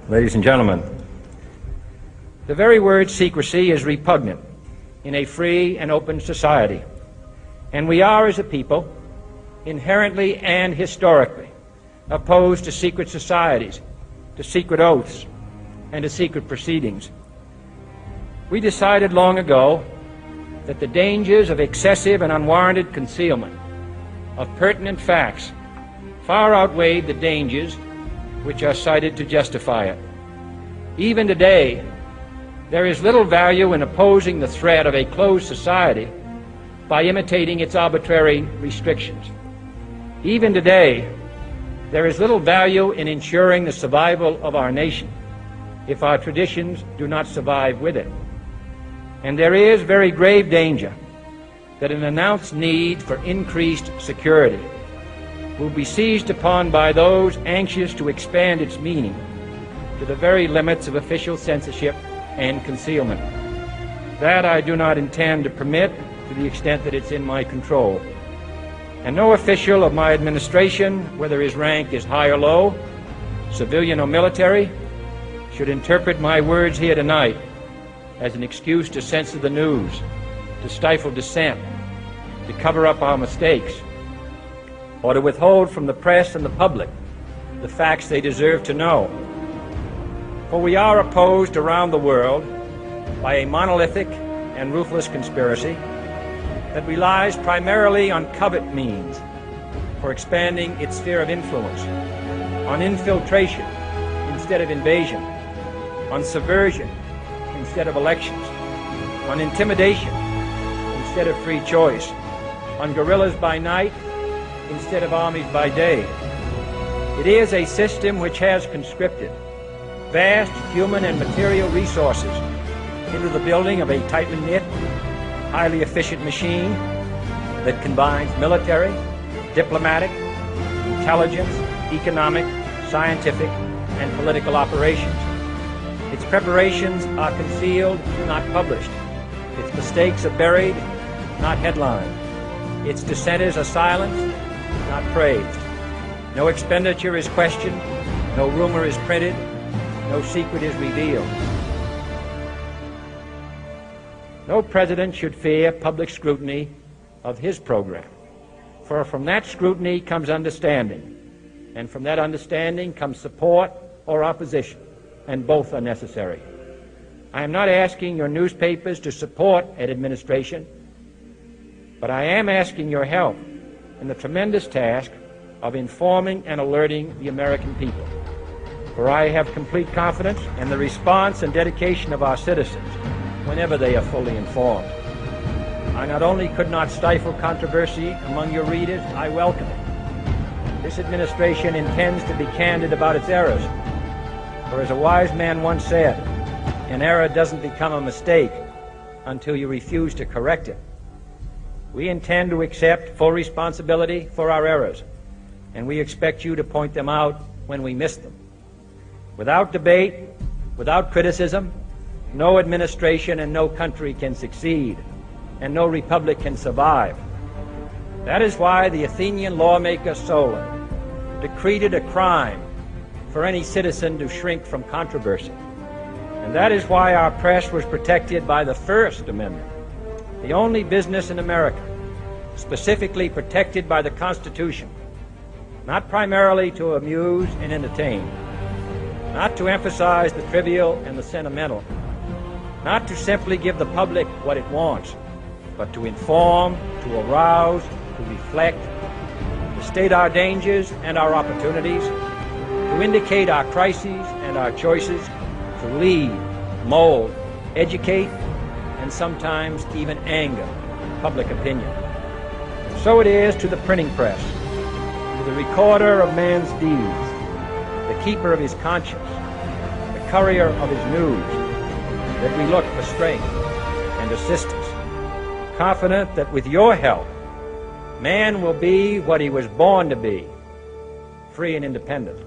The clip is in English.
Ladies and gentlemen, the very word secrecy is repugnant in a free and open society, and we are, as a people, inherently and historically opposed to secret societies, to secret oaths, and to secret proceedings. We decided long ago that the dangers of excessive and unwarranted concealment of pertinent facts far outweighed the dangers which are cited to justify it. Even today, there is little value in opposing the threat of a closed society by imitating its arbitrary restrictions. Even today, there is little value in ensuring the survival of our nation if our traditions do not survive with it. And there is very grave danger that an announced need for increased security will be seized upon by those anxious to expand its meaning to the very limits of official censorship and concealment. That I do not intend to permit to the extent that it's in my control. And no official of my administration, whether his rank is high or low, civilian or military, should interpret my words here tonight as an excuse to censor the news, to stifle dissent, to cover up our mistakes, or to withhold from the press and the public the facts they deserve to know. For we are opposed around the world by a monolithic and ruthless conspiracy that relies primarily on covert means for expanding its sphere of influence, on infiltration instead of invasion, on subversion instead of elections, on intimidation instead of free choice, on guerrillas by night instead of armies by day. It is a system which has conscripted vast human and material resources into the building of a tightly knit, highly efficient machine that combines military, diplomatic, intelligence, economic, scientific, and political operations. Its preparations are concealed, not published. Its mistakes are buried, not headlined. Its dissenters are silenced, not praised. No expenditure is questioned, no rumor is printed, no secret is revealed. No president should fear public scrutiny of his program, for from that scrutiny comes understanding, and from that understanding comes support or opposition, and both are necessary. I am not asking your newspapers to support an administration, but I am asking your help in the tremendous task of informing and alerting the American people. For I have complete confidence in the response and dedication of our citizens whenever they are fully informed. I not only could not stifle controversy among your readers, I welcome it. This administration intends to be candid about its errors. For as a wise man once said, an error doesn't become a mistake until you refuse to correct it. We intend to accept full responsibility for our errors, and we expect you to point them out when we miss them. Without debate, without criticism, no administration and no country can succeed, and no republic can survive. That is why the Athenian lawmaker Solon decreed it a crime for any citizen to shrink from controversy. And that is why our press was protected by the First Amendment, the only business in America specifically protected by the Constitution, not primarily to amuse and entertain, not to emphasize the trivial and the sentimental, not to simply give the public what it wants, but to inform, to arouse, to reflect, to state our dangers and our opportunities, to indicate our crises and our choices, to lead, mold, educate, and sometimes even anger public opinion. So it is to the printing press, to the recorder of man's deeds, the keeper of his conscience, the courier of his news, that we look for strength and assistance, confident that with your help, man will be what he was born to be, free and independent.